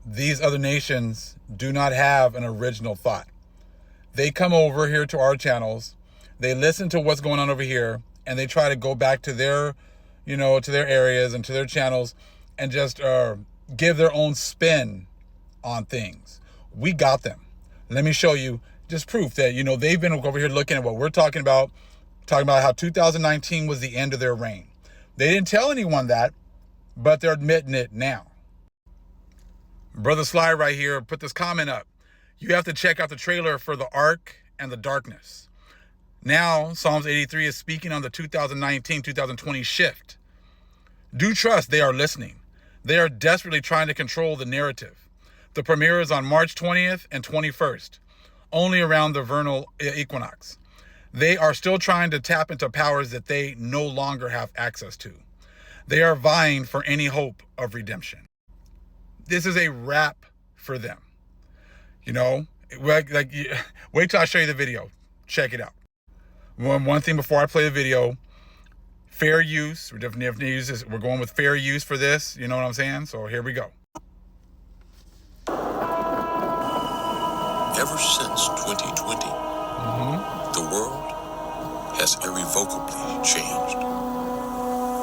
these other nations do not have an original thought. They come over here to our channels, they listen to what's going on over here, and they try to go back to their, to their areas and to their channels and just give their own spin on things. We got them. Let me show you just proof that, they've been over here looking at what we're talking about how 2019 was the end of their reign. They didn't tell anyone that, but they're admitting it now. Brother Sly right here put this comment up. You have to check out the trailer for the Ark and the Darkness. Now, Psalms 83 is speaking on the 2019-2020 shift. Do trust they are listening. They are desperately trying to control the narrative. The premiere is on March 20th and 21st, only around the vernal equinox. They are still trying to tap into powers that they no longer have access to. They are vying for any hope of redemption. This is a wrap for them. Wait till I show you the video. Check it out. One thing before I play the video, fair use. We're definitely use this. We're going with fair use for this. You know what I'm saying? So here we go. Ever since 2020, the world has irrevocably changed.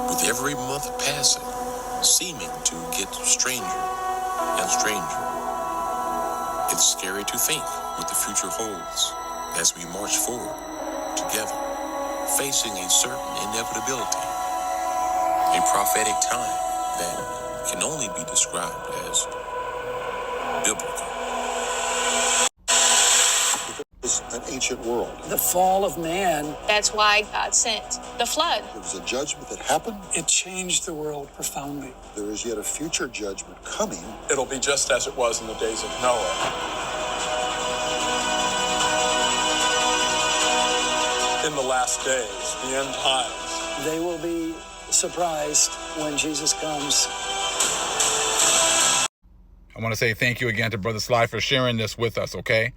With every month passing, seeming to get stranger and stranger. It's scary to think what the future holds as we march forward together, facing a certain inevitability, a prophetic time that can only be described as biblical. It's an ancient world. The fall of man. That's why God sent the flood. There was a judgment that happened. It changed the world profoundly. There is yet a future judgment coming. It'll be just as it was in the days of Noah. In the last days, the end times. They will be surprised when Jesus comes. I want to say thank you again to Brother Sly for sharing this with us, okay?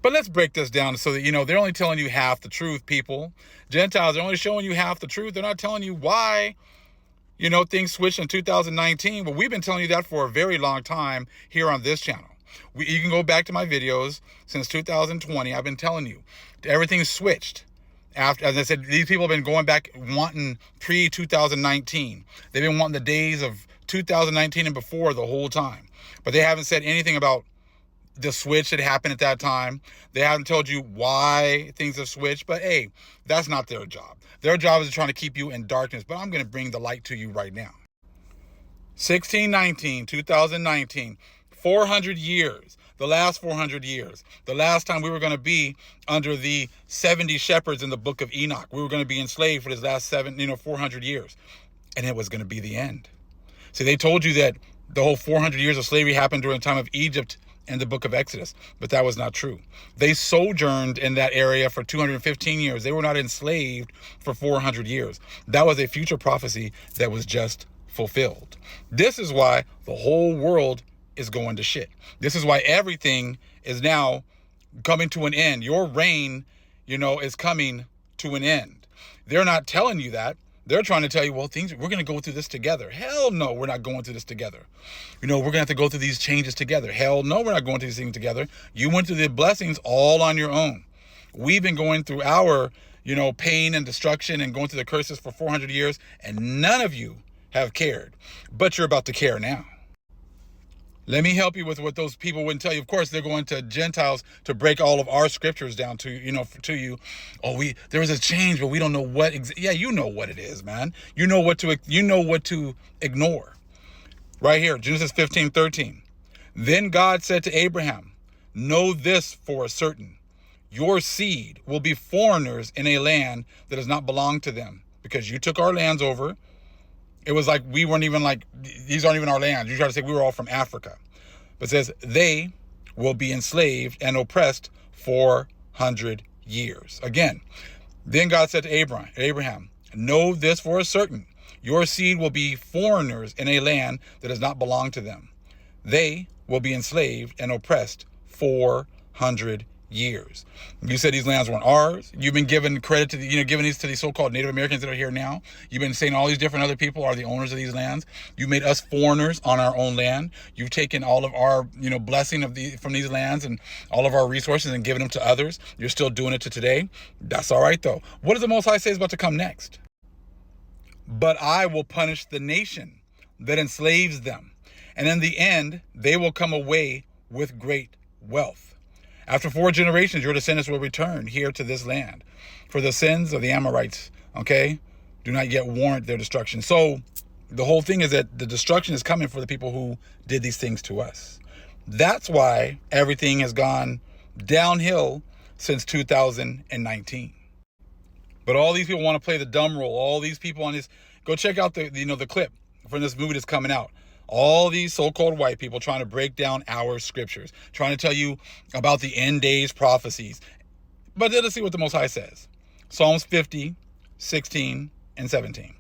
But let's break this down so that, they're only telling you half the truth, people. Gentiles are only showing you half the truth. They're not telling you why, things switched in 2019. But we've been telling you that for a very long time here on this channel. You can go back to my videos since 2020. I've been telling you everything switched. After, as I said, these people have been going back wanting pre-2019. They've been wanting the days of 2019 and before the whole time. But they haven't said anything about the switch that happened at that time. They haven't told you why things have switched. But hey, that's not their job. Their job is trying to keep you in darkness. But I'm going to bring the light to you right now. 1619, 2019, 400 years. The last 400 years, the last time we were going to be under the 70 shepherds in the book of Enoch. We were going to be enslaved for this last 400 years. And it was going to be the end. See, they told you that the whole 400 years of slavery happened during the time of Egypt and the book of Exodus, but that was not true. They sojourned in that area for 215 years. They were not enslaved for 400 years. That was a future prophecy that was just fulfilled. This is why the whole world is going to shit. This is why everything is now coming to an end. Your reign, is coming to an end. They're not telling you that. They're trying to tell you, well, we're going to go through this together. Hell no, we're not going through this together. We're going to have to go through these changes together. Hell no, we're not going through these things together. You went through the blessings all on your own. We've been going through our, pain and destruction and going through the curses for 400 years, and none of you have cared. But you're about to care now. Let me help you with what those people wouldn't tell you. Of course, they're going to Gentiles to break all of our scriptures down to, to you. Oh, there was a change, but we don't know what. Yeah, you know what it is, man. You know what to ignore. Right here, Genesis 15:13. Then God said to Abraham, know this for certain. Your seed will be foreigners in a land that does not belong to them, because you took our lands over. It was like we weren't even these aren't even our lands. You try to say we were all from Africa. But it says they will be enslaved and oppressed 400 years. Again, then God said to Abraham, know this for a certain. Your seed will be foreigners in a land that does not belong to them. They will be enslaved and oppressed 400 years. You said these lands weren't ours. You've been giving credit to giving these to these so-called Native Americans that are here now. You've been saying all these different other people are the owners of these lands. You made us foreigners on our own land. You've taken all of our, blessing from these lands and all of our resources and given them to others. You're still doing it to today. That's all right though. What does the Most High say is about to come next? But I will punish the nation that enslaves them, and in the end, they will come away with great wealth. After 4 generations, your descendants will return here to this land. For the sins of the Amorites, okay, do not yet warrant their destruction. So the whole thing is that the destruction is coming for the people who did these things to us. That's why everything has gone downhill since 2019. But all these people want to play the dumb role. All these people on this, go check out the clip from this movie that's coming out. All these so-called white people trying to break down our scriptures, trying to tell you about the end days prophecies. But let's see what the Most High says. Psalms 50, 16, and 17.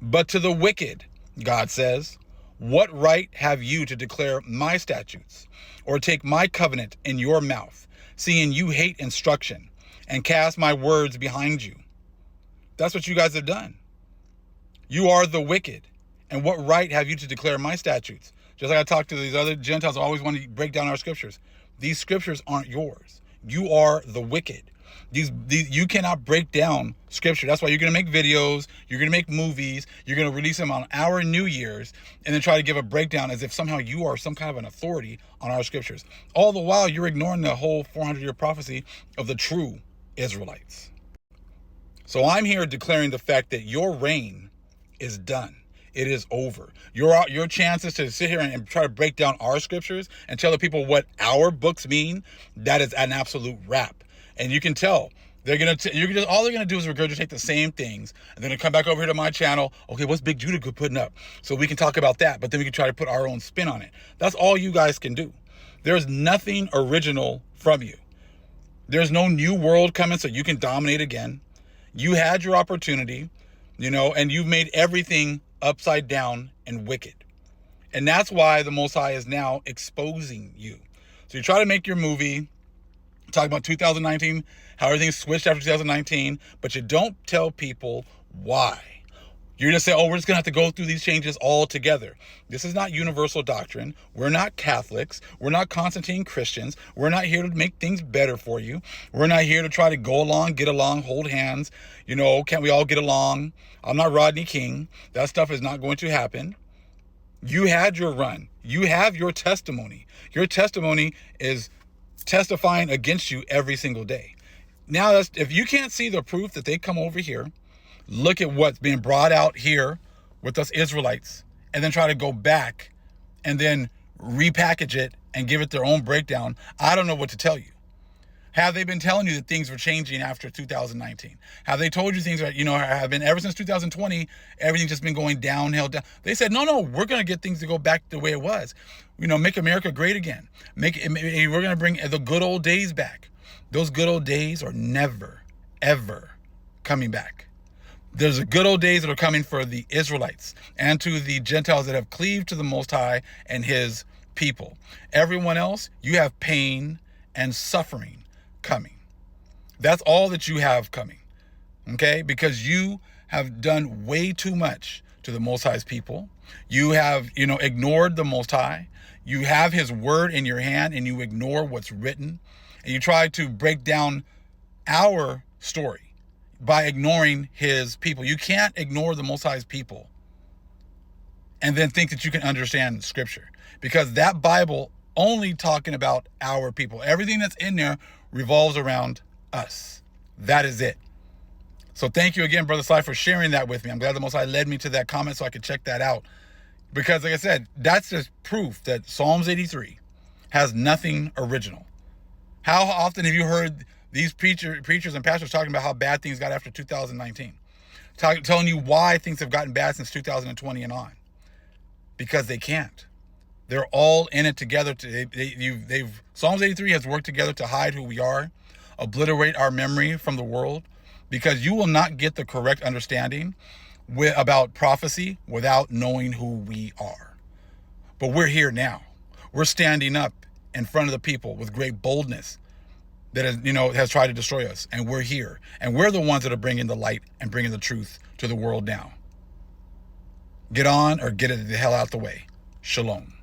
But to the wicked, God says, what right have you to declare my statutes or take my covenant in your mouth, seeing you hate instruction and cast my words behind you? That's what you guys have done. You are the wicked. And what right have you to declare my statutes? Just like I talked to these other Gentiles who always want to break down our scriptures. These scriptures aren't yours. You are the wicked. You cannot break down scripture. That's why you're going to make videos. You're going to make movies. You're going to release them on our New Year's and then try to give a breakdown as if somehow you are some kind of an authority on our scriptures. All the while, you're ignoring the whole 400-year prophecy of the true Israelites. So I'm here declaring the fact that your reign is done. It is over. Your chances to sit here and try to break down our scriptures and tell the people what our books mean, that is an absolute wrap. And you can tell all they're gonna do is regurgitate the same things, and then they come back over here to my channel. Okay, what's Big Judah putting up? So we can talk about that, but then we can try to put our own spin on it. That's all you guys can do. There's nothing original from you. There's no new world coming so you can dominate again. You had your opportunity, and you've made everything upside down and wicked. And that's why the Most High is now exposing you. So you try to make your movie, talk about 2019, how everything switched after 2019, but you don't tell people why. You just say, we're just going to have to go through these changes all together. This is not universal doctrine. We're not Catholics. We're not Constantine Christians. We're not here to make things better for you. We're not here to try to go along, get along, hold hands. Can't we all get along? I'm not Rodney King. That stuff is not going to happen. You had your run. You have your testimony. Your testimony is testifying against you every single day. Now, if you can't see the proof that they come over here, look at what's being brought out here with us Israelites, and then try to go back and then repackage it and give it their own breakdown. I don't know what to tell you. Have they been telling you that things were changing after 2019? Have they told you things that, have been ever since 2020, everything's just been going downhill? They said, no, we're going to get things to go back the way it was. Make America great again. We're going to bring the good old days back. Those good old days are never, ever coming back. There's the good old days that are coming for the Israelites and to the Gentiles that have cleaved to the Most High and his people. Everyone else, you have pain and suffering coming. That's all that you have coming, okay? Because you have done way too much to the Most High's people. You have, ignored the Most High. You have his word in your hand and you ignore what's written. And you try to break down our story by ignoring his people. You can't ignore the Most High's people and then think that you can understand scripture, because that Bible only talking about our people. Everything that's in there revolves around us. That is it. So thank you again, Brother Sly, for sharing that with me. I'm glad the Most High led me to that comment so I could check that out. Because like I said, that's just proof that Psalms 83 has nothing original. How often have you heard these preachers and pastors talking about how bad things got after 2019? Telling you why things have gotten bad since 2020 and on. Because they can't. They're all in it together. Psalms 83 has worked together to hide who we are, obliterate our memory from the world, because you will not get the correct understanding about prophecy without knowing who we are. But we're here now. We're standing up in front of the people with great boldness, that is, has tried to destroy us. And we're here. And we're the ones that are bringing the light and bringing the truth to the world now. Get on or get it the hell out the way. Shalom.